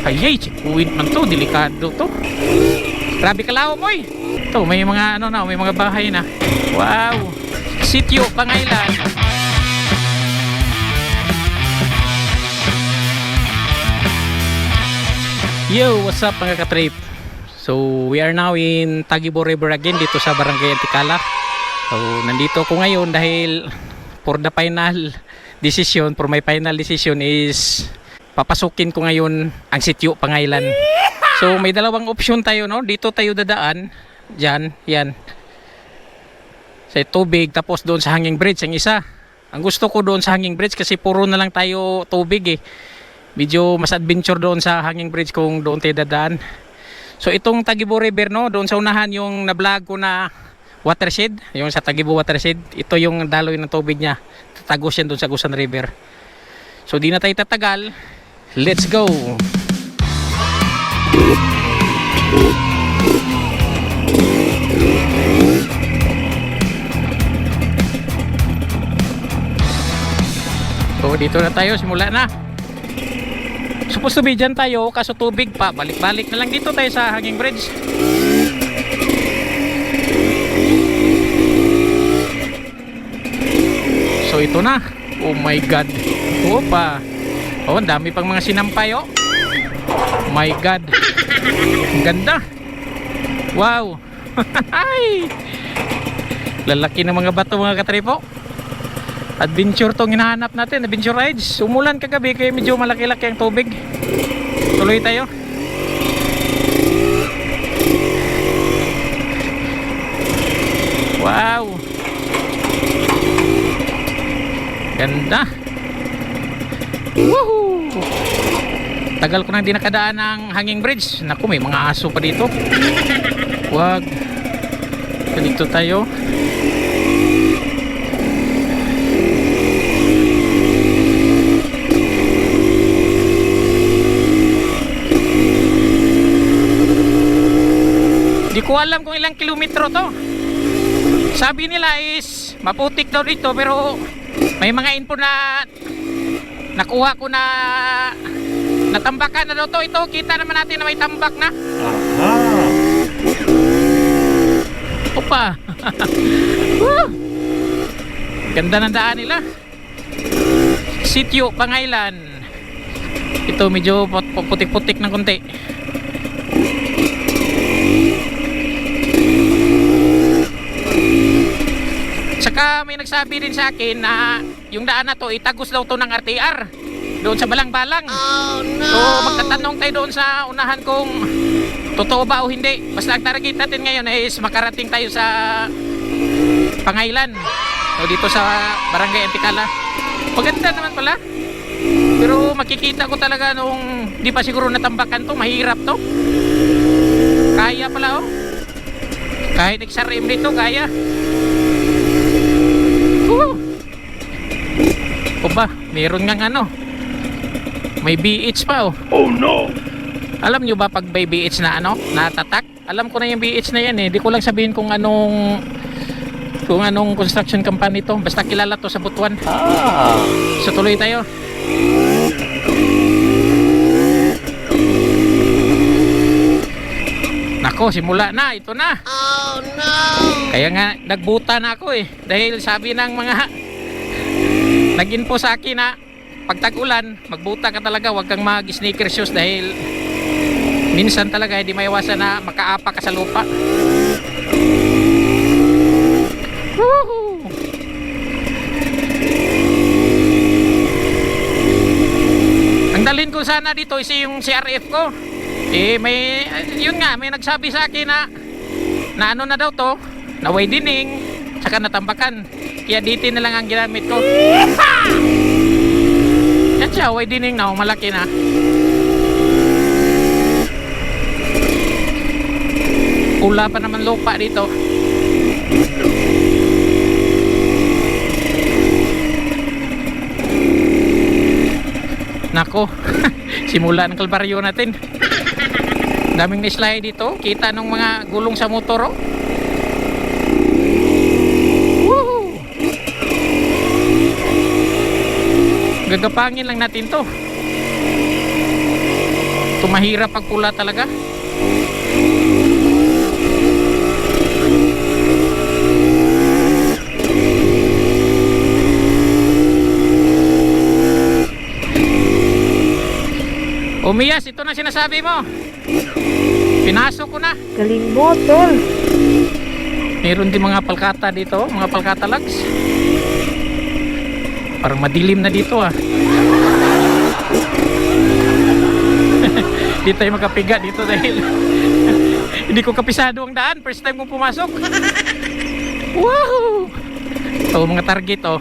Ayay, checkpoint man to, delikado to. Grabe kalao mo eh. Ito, may mga ano na, may mga bahay na. Wow. Sitio Pangailan. Yo, what's up mga ka-trip? So, we are now in Tagibo River again dito sa Barangay Antikala. So, nandito ko ngayon dahil for the final decision, for my final decision is papasukin ko ngayon ang Sitio Pangailan. So, may dalawang option tayo, no? Dito tayo dadaan. Diyan, yan. Sa tubig, tapos doon sa hanging bridge, ang isa. Ang gusto ko doon sa hanging bridge kasi puro na lang tayo tubig eh. Medyo mas adventure doon sa hanging bridge kung doon tayo dadaan. So itong Tagibo River, no, doon sa unahan yung na-vlog ko na watershed, yung sa Tagibo watershed, ito yung daloy ng tubig niya. Tatagos yan doon sa Agusan River. So di na tayo tatagal. Let's go! So dito na tayo, simula na. Supposed to be dyan tayo, kaso tubig pa. Balik-balik na lang dito tayo sa hanging bridge. So ito na. Oh my god. Opa. Oh, ang dami pang mga sinampay oh. Oh my god. Ang ganda. Wow. Lalaki ng mga bato mga katripo. Adventure tong hinahanap natin, adventure rides. Umulan kagabi kaya medyo malaki-laki ang tubig. Tuloy tayo. Wow. Ganda. Woohoo. Tagal ko nang di nakadaan ng hanging bridge. Naku, may mga aso pa dito. Wag. Dito tayo. Di ko alam kung ilang kilometro to. Sabi nila is maputik daw dito, pero may mga info na nakuha ko na natambakan na daw to. Ito, kita naman natin na may tambak na. Opa. Ganda ng daan nila. Sitio Pangailan. Ito medyo putik-putik ng konti. Saka may nagsabi din sa akin na yung daan na to itagos daw to ng RTR doon sa Balang-Balang. Oh, no. So magtatanong tayo doon sa unahan kung totoo ba o hindi. Basta ang target natin ngayon is makarating tayo sa Pangailan. So dito sa Barangay Antikala. Maganda naman pala. Pero makikita ko talaga nung di pa siguro natambakan to, mahirap to. Kaya pala oh. Kahit XRM dito kaya. O ba, meron ngang ano, may BH pa oh. Oh no. Alam nyo ba pag may BH na ano, natatak? Alam ko na yung BH na yan eh. Di ko lang sabihin kung anong construction company to. Basta kilala to sa Butuan. So tuloy tayo. Nako, simula na, ito na. Oh no. Kaya nga nagbuta na ako eh. Dahil sabi ng mga nag-info sa akin na pag tag-ulan, magbuta ka talaga, huwag kang mag-sneaker shoes dahil minsan talaga hindi maiwasan na makaapa ka sa lupa. Woohoo! Ang dalhin ko sana dito is yung CRF ko. Eh may yun nga, may nagsabi sa akin na ano na daw to, na widening, saka natambakan. Kaya dito na lang ang ginamit ko. Yan siya, widening na, malaki na. Pula pa naman lupa dito. Nako, simula ng kalbaryo natin. Daming na-slide dito. Kita nung mga gulong sa motor oh. Woohoo! Gagapangin lang natin to. Ito mahirap pag pula talaga. Umiyas, ito na sinasabi mo. Pinasok ko na. Galing mo, tol. Meron din mga palkata dito, mga palkata lags. Parang madilim na dito ah. Di tayo makapiga dito dahil hindi ko kapisado ang daan. First time kong pumasok. Wow! So mga target oh.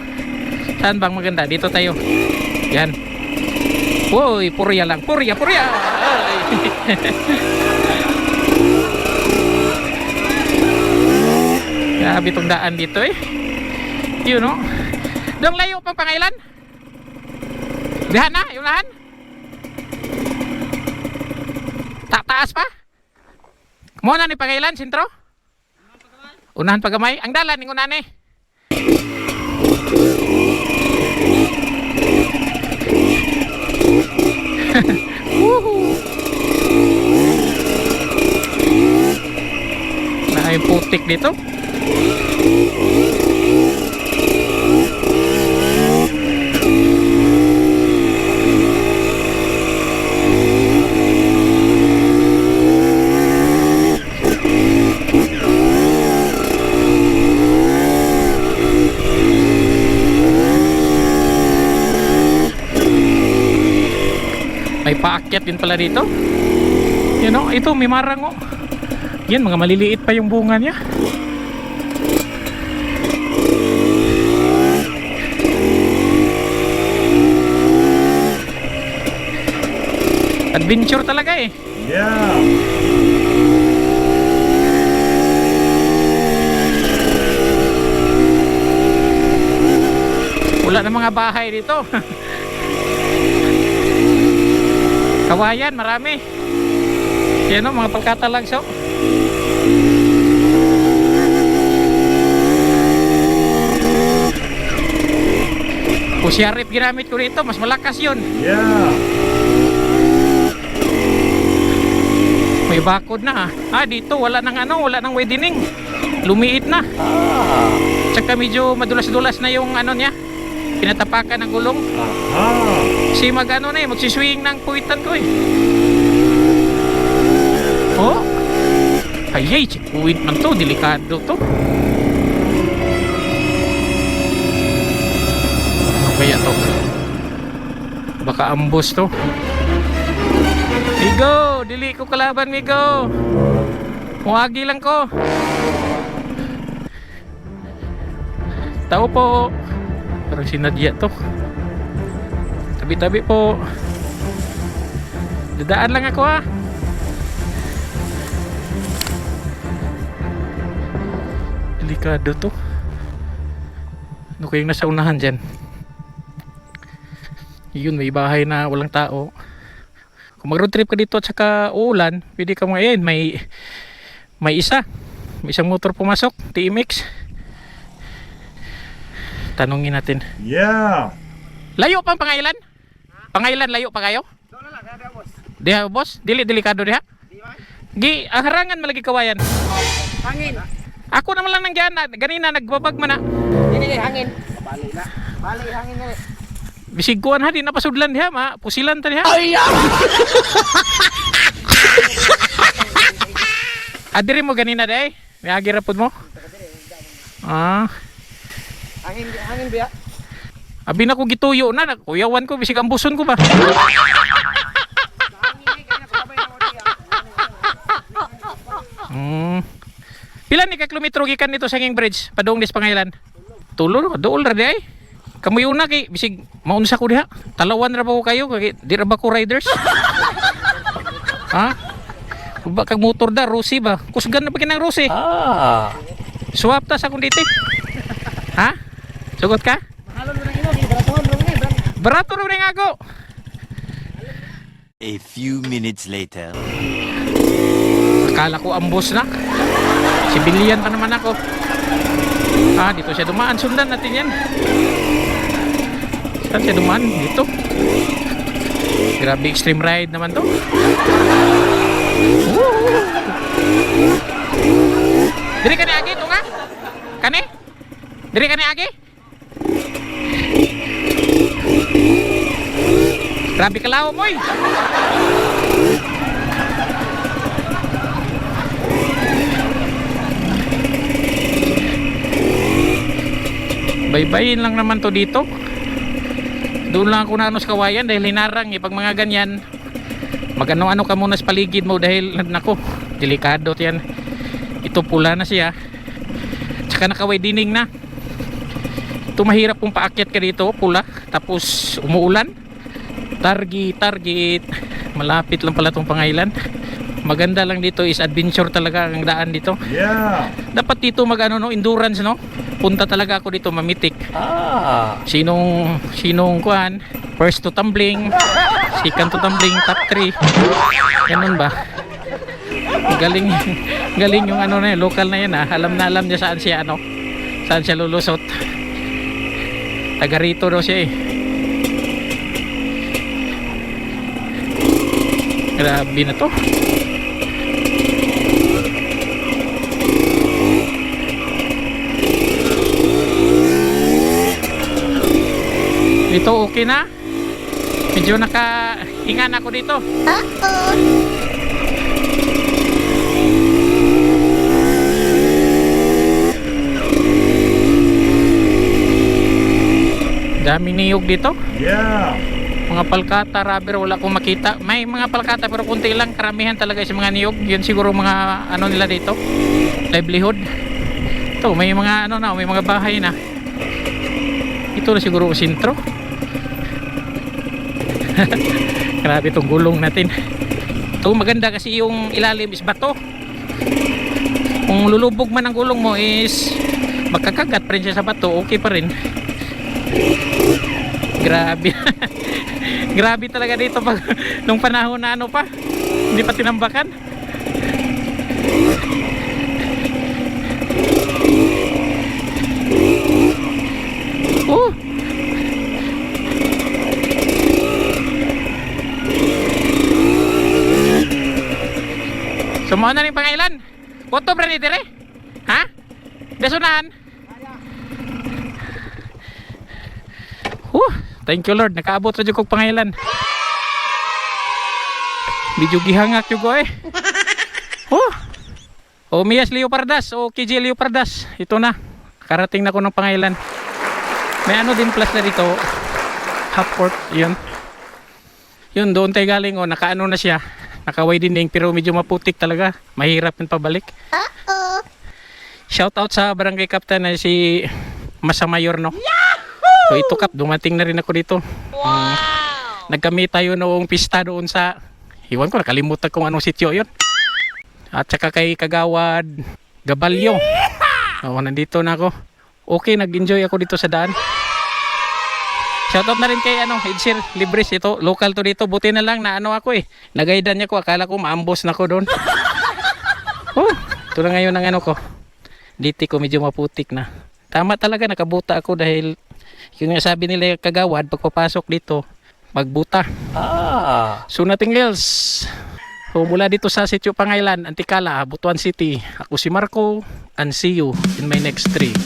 Saan bang maganda? Dito tayo. Yan. Woy, purya lang. Purya, purya! Grabe itong daan dito eh. Yun no? Doong layo pang Pangailan? Dihan na? Yung lahan? Taas pa? Muna ni Pangailan, sentro? Unahan Pagamay? Ang dalan, yung unahan eh. May putik dito. May paakyat din pala dito. Yan o, ito may marang o. Yan, mga maliliit pa yung bunga niya. Adventure talaga eh. Yeah. Wala na mga bahay dito. Kawayan, marami. Yan o, mga palkata lags o. Pusyarip ginamit ko dito, mas malakas yun. Yeah. May bakod na ah. Ah, dito wala nang ano, wala nang widening. Lumiit na. Tsaka medyo madulas-dulas na yung ano niya. Pinatapakan ng gulong. Kasi mag ano na eh, magsiswing ng puwitan ko eh. Oh. Ayay, puwit man to, delikado to. Ano kaya to? Baka ambos to. Migo, dili ko kalaban Migo. Muagi lang ko. Tao po. Parang sinadya to. Tabi-tabi po. Dadaan lang ako ah. Delikado to. Ano kayong nasa unahan dyan? Yun, may bahay na walang tao. Kung mag road trip ka dito at saka uulan, pwede ka mga yan. May isang motor pumasok, TMX. Tanungin natin. Yeah. Layo pa ang Pangailan? Pangailan layo pa kayo? Diha boss? Dili delikado diha? Gi, ang harangan malagi kawayan. Hangin. Ako naman lang nandiyan, ganina nagbabag man na. Dili, hangin. Bali na. Bali, hangin na. Bisig kuan ha, di napasudlan diha, ma. Pusilan ta diha. Adiri mo ganina day? May agi rapod mo? Ah. Hangin biya. Abi na ko gituyo na, kuyawan ko bisig ambuson ko ba. Pila ni ka kilometro gikan dito sa Nging Bridge padung dis Pangailan? Tulo, dool ra di ay. Kamu una kay bisig maunsa ko diha. Talawan ra ba ko kayo kay di ra ba ko riders? Ha? Ba kag motor da Rusi ba? Kusgan na pa kinang Rusi. Ah. Swap ta sa kun dito. Ha? Sugot ka? Halo na ino, baraton ro ni. Barato ro ning ako. A few minutes later. Akala ko ambos na. Sibilyan pa naman ako. Ah, dito siya dumaan. Sundan natin yan. Saan siya dumaan? Dito. Grabe, extreme ride naman to. Diri ka ni Agi, ito nga? Kani? Diri ka ni Agi? Grabe kalaw mo eh. Baybayin lang naman to dito. Doon lang ako na sa kawayan dahil hinarang eh. Pag mga ganyan, mag-ano-ano ka muna sa paligid mo dahil nako, delikado yan. Ito pula na siya. Tsaka nakaway dining na. Ito mahirap kung paakyat ka dito, pula. Tapos umuulan. Target. Malapit lang pala itong Pangailan. Maganda lang dito is adventure talaga ang daan dito. Yeah. Dapat dito mag-ano no, endurance no. Punta talaga ako dito mamitik. Sinong kuan, first to tumbling, second to tumbling, top 3. Ganun ba? Galing yung ano na yun, local na yan ah. Alam na alam niya saan siya ano. Saan siya lulusot. Taga rito daw siya eh. Grabe na to. Dito okay na. Medyo nakahinga na ako dito. Daming niyog dito. Yeah. Mga palkata, rubber, wala akong makita. May mga palkata pero kunti lang. Karamihan talaga sa mga niyog. Yun siguro mga ano nila dito, livelihood. Ito may mga ano na, may mga bahay na. Ito na siguro sentro. Grabe itong gulong natin. Ito maganda kasi yung ilalim is bato. Kung lulubog man ang gulong mo is magkakagat pa rin siya sa bato, okay pa rin. Grabe. Grabe talaga dito pag nung panahon na ano pa, hindi pa tinambakan. Sumuha na rin Pangailan. Koto ba ni dire? Ha? Dasunahan? Thank you Lord, nakaabot sa kong Pangailan. Medyo gihangak yung ko eh. O Mias Leopardas, o KJ Leopardas. Ito na, karating na ko ng Pangailan. May ano din plus na dito, half court, yun. Yun, doon tayo galing, o nakaano na siya. Nakaway dinding pero medyo maputik talaga. Mahirap yung pabalik. Shout out sa barangay captain na si Masa Mayor no. So ito kap, dumating na rin ako dito. Nagkami tayo noong pista doon sa, iwan ko nakalimutan kung anong sityo yun. At saka kay Kagawad Gabalyo. Nandito na ako. Okay, nag-enjoy ako dito sa daan. Shoutout na rin kay Edsir Libres, ito local to dito. Buti na lang na ako eh. Nagaidan niya ko, akala ko maambos na ko doon. Ito na ngayon ang ko. Diti ko medyo maputik na. Tama talaga nakabuta ako dahil yung sabi nila Kagawad pagpapasok dito magbuta. So nothing else. So mula dito sa Sitio Pangailan, Antikala, Butuan City. Ako si Marco and see you in my next trip.